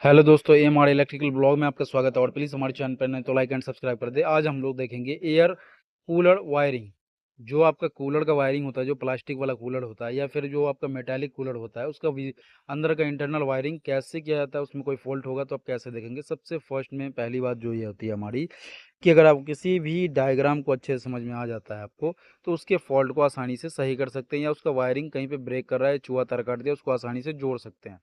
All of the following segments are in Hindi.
हेलो दोस्तों, एम आर इलेक्ट्रिकल ब्लॉग में आपका स्वागत है। और प्लीज़ हमारे चैनल पर नए तो लाइक एंड सब्सक्राइब कर दे। आज हम लोग देखेंगे एयर कूलर वायरिंग। जो आपका कूलर का वायरिंग होता है, जो प्लास्टिक वाला कूलर होता है या फिर जो आपका मेटालिक कूलर होता है, उसका भी अंदर का इंटरनल वायरिंग कैसे किया जाता है, उसमें कोई फॉल्ट होगा तो आप कैसे देखेंगे। सबसे फर्स्ट में पहली बात जो ये होती है हमारी, कि अगर आप किसी भी डायग्राम को अच्छे से समझ में आ जाता है आपको, तो उसके फॉल्ट को आसानी से सही कर सकते हैं, या उसका वायरिंग कहीं पे ब्रेक कर रहा है, चूहा तार काट दिया, उसको आसानी से जोड़ सकते हैं।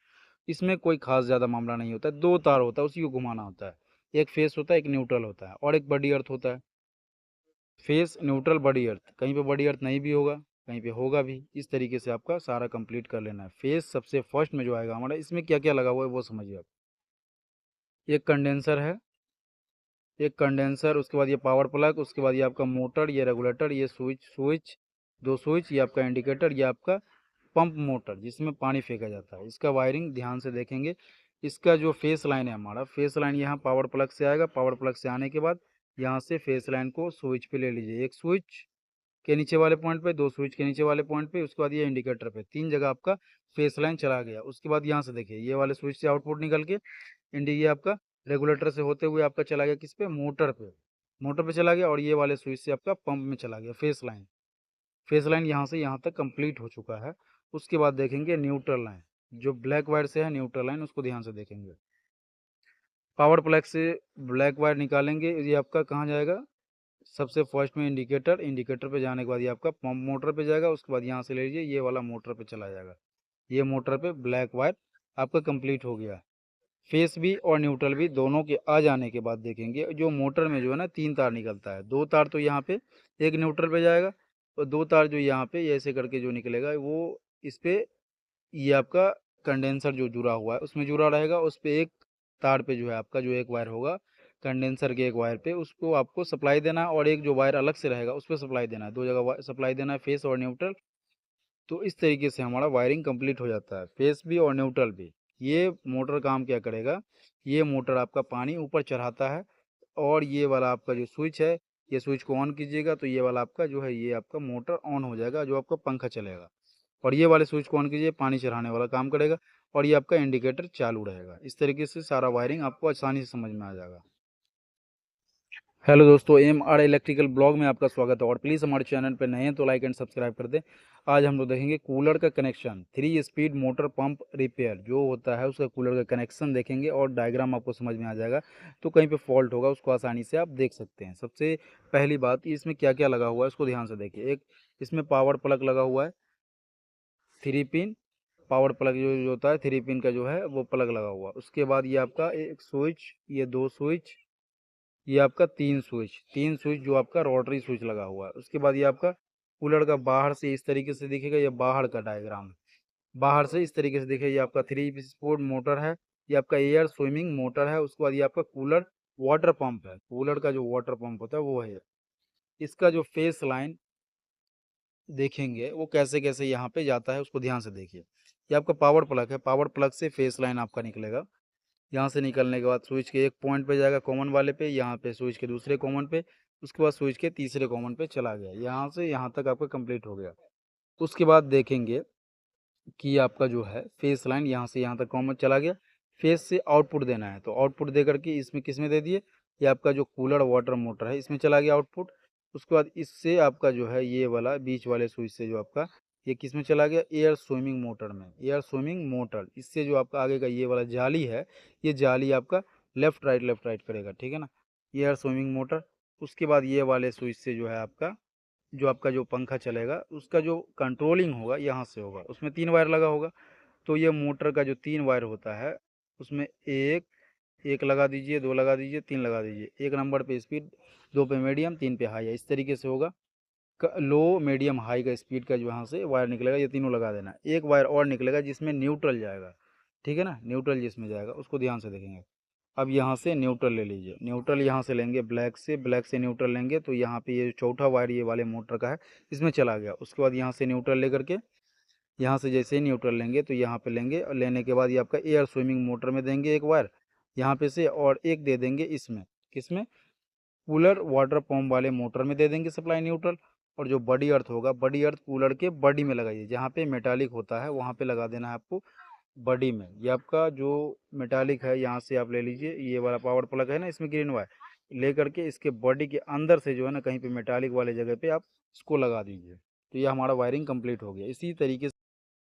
इसमें कोई खास ज़्यादा मामला नहीं होता है। दो तार होता है, उसी को घुमाना होता है। एक फेस होता है, एक न्यूट्रल होता है, और एक बडी अर्थ होता है। फेस, न्यूट्रल, बडी अर्थ। कहीं पे बडी अर्थ नहीं भी होगा, कहीं पे होगा भी। इस तरीके से आपका सारा कंप्लीट कर लेना है। फेस सबसे फर्स्ट में जो आएगा हमारा, इसमें क्या क्या लगा हुआ है वो समझिए आप। एक कंडेंसर है, एक कंडेंसर, उसके बाद ये पावर प्लग, उसके बाद ये आपका मोटर, ये रेगुलेटर, ये स्विच दो स्विच, ये आपका इंडिकेटर, ये आपका पंप मोटर जिसमें पानी फेंका जाता है। इसका वायरिंग ध्यान से देखेंगे। इसका जो फेस लाइन है हमारा, फेस लाइन यहाँ पावर प्लग से आएगा। पावर प्लग से आने के बाद यहाँ से फेस लाइन को स्विच पे ले लीजिए। एक स्विच के नीचे वाले पॉइंट पे, दो स्विच के नीचे वाले पॉइंट पे, उसके बाद ये इंडिकेटर पे, तीन जगह आपका फेस लाइन चला गया। उसके बाद यहाँ से देखिए, ये वाले स्विच से आउटपुट निकल के ये आपका रेगुलेटर से होते हुए आपका चला गया किस पे, मोटर पे। मोटर पे चला गया, और ये वाले स्विच से आपका पंप में चला गया फेस लाइन। फेस लाइन यहाँ से यहाँ तक कंप्लीट हो चुका है। उसके बाद देखेंगे न्यूट्रल लाइन। जो ब्लैक वायर से है न्यूट्रल लाइन, उसको ध्यान से देखेंगे। पावर प्लग से ब्लैक वायर निकालेंगे, ये आपका कहाँ जाएगा, सबसे फर्स्ट में इंडिकेटर। इंडिकेटर पे जाने के बाद ये आपका पंप मोटर पे जाएगा। उसके बाद यहाँ से ले लीजिए, ये वाला मोटर पे चला जाएगा। ये मोटर पे ब्लैक वायर आपका कंप्लीट हो गया। फेस भी और न्यूट्रल भी दोनों के आ जाने के बाद देखेंगे, जो मोटर में जो है ना, तीन तार निकलता है। दो तार तो यहाँ पे एक न्यूट्रल पे जाएगा, और दो तार जो यहाँ पे ये ऐसे करके जो निकलेगा वो इस पे, ये आपका कंडेंसर जो जुड़ा हुआ है उसमें जुड़ा रहेगा। उस पे एक तार पे जो है आपका, जो एक वायर होगा कंडेंसर के, एक वायर पे उसको आपको सप्लाई देना है, और एक जो वायर अलग से रहेगा उस पर सप्लाई देना है। दो जगह सप्लाई देना है, फेस और न्यूट्रल। तो इस तरीके से हमारा वायरिंग कंप्लीट हो जाता है, फेस भी और न्यूट्रल भी। ये मोटर काम क्या करेगा, ये मोटर आपका पानी ऊपर चढ़ाता है, और ये वाला आपका जो स्विच है, ये स्विच को ऑन कीजिएगा तो ये वाला आपका जो है, ये आपका मोटर ऑन हो जाएगा, जो आपका पंखा चलेगा। और ये वाले स्विच को ऑन कीजिए, पानी चढ़ाने वाला काम करेगा, और ये आपका इंडिकेटर चालू रहेगा। इस तरीके से सारा वायरिंग आपको आसानी से समझ में आ जाएगा। हेलो दोस्तों, एम आर इलेक्ट्रिकल ब्लॉग में आपका स्वागत है। और प्लीज़ हमारे चैनल पर नए हैं तो लाइक एंड सब्सक्राइब कर दें। आज हम लोग देखेंगे कूलर का connection, 3 speed motor pump repair जो होता है उसका कूलर का कनेक्शन देखेंगे, और डायग्राम आपको समझ में आ जाएगा। तो कहीं पे फॉल्ट होगा उसको आसानी से आप देख सकते हैं। सबसे पहली बात, इसमें क्या क्या लगा हुआ है उसको ध्यान से देखिए। एक इसमें पावर प्लग लगा हुआ है, 3 पिन पावर प्लग जो होता है, 3 पिन का जो है वो प्लग लगा हुआ है। उसके बाद ये आपका एक स्विच, ये दो स्विच, ये आपका तीन स्विच जो आपका रोटरी स्विच लगा हुआ है। उसके बाद ये आपका कूलर का बाहर से इस तरीके से दिखेगा, ये बाहर का डायग्राम। बाहर से इस तरीके से दिखेगा, ये आपका 3 स्पोर्ट मोटर है, ये आपका एयर स्विमिंग मोटर है। उसके बाद ये आपका कूलर वाटर पंप है, कूलर का जो वाटर पंप होता है वो है। इसका जो फेस लाइन देखेंगे वो कैसे कैसे यहाँ पे जाता है, उसको ध्यान से देखिए। ये आपका पावर प्लग है, पावर प्लग से फेस लाइन आपका निकलेगा। यहाँ से निकलने के बाद स्विच के एक पॉइंट पे जाएगा, कॉमन वाले पे, यहाँ पे स्विच के दूसरे कॉमन पे, उसके बाद स्विच के तीसरे कॉमन पे चला गया। यहाँ से यहाँ तक आपका कंप्लीट हो गया। उसके बाद देखेंगे कि आपका जो है फेस लाइन यहाँ से यहाँ तक कॉमन चला गया। फेस से आउटपुट देना है, तो आउटपुट दे करके इसमें किस में दे दिए, ये आपका जो कूलर वाटर मोटर है इसमें चला गया आउटपुट। उसके बाद इससे आपका जो है ये वाला बीच वाले स्विच से जो आपका, ये किस में चला गया, एयर स्विमिंग मोटर में। एयर स्विमिंग मोटर, इससे जो आपका आगे का ये वाला जाली है, ये जाली आपका लेफ्ट राइट करेगा, ठीक है ना। Air swimming motor. उसके बाद ये वाले स्विच से जो है आपका, जो आपका जो पंखा चलेगा उसका जो कंट्रोलिंग होगा यहाँ से होगा। उसमें 3 वायर लगा होगा, तो ये मोटर का जो 3 वायर होता है उसमें एक एक लगा दीजिए, दो लगा दीजिए, तीन लगा दीजिए। 1 नंबर पे स्पीड, दो पे मीडियम, तीन पे हाई है। इस तरीके से होगा। लो मीडियम हाई का स्पीड का जो यहाँ से वायर निकलेगा, ये तीनों लगा देना। एक वायर और निकलेगा जिसमें न्यूट्रल जाएगा, ठीक है ना। न्यूट्रल जिसमें जाएगा उसको ध्यान से देखेंगे। अब यहाँ से न्यूट्रल ले लीजिए, न्यूट्रल यहाँ से लेंगे, ब्लैक से न्यूट्रल लेंगे, तो यहाँ पे ये चौथा वायर ये वाले मोटर का है, इसमें चला गया। उसके बाद यहाँ से न्यूट्रल ले करके, यहाँ से जैसे ही न्यूट्रल लेंगे तो यहाँ पे लेंगे, और लेने के बाद ये आपका एयर स्विमिंग मोटर में देंगे एक वायर यहाँ पे से, और एक दे देंगे इसमें, किसमें, कूलर वाटर पंप वाले मोटर में दे देंगे सप्लाई न्यूट्रल। और जो बडी अर्थ होगा, बडी अर्थ कूलर के बडी में लगाइए, जहाँ पे मेटालिक होता है वहाँ पे लगा देना है आपको। बॉडी में, ये आपका जो मेटालिक है यहाँ से आप ले लीजिए, ये वाला पावर प्लग है ना इसमें ग्रीन वायर, ले करके इसके बॉडी के अंदर से जो है ना कहीं पे मेटालिक वाले जगह पे आप इसको लगा दीजिए। तो ये हमारा वायरिंग कंप्लीट हो गया। इसी तरीके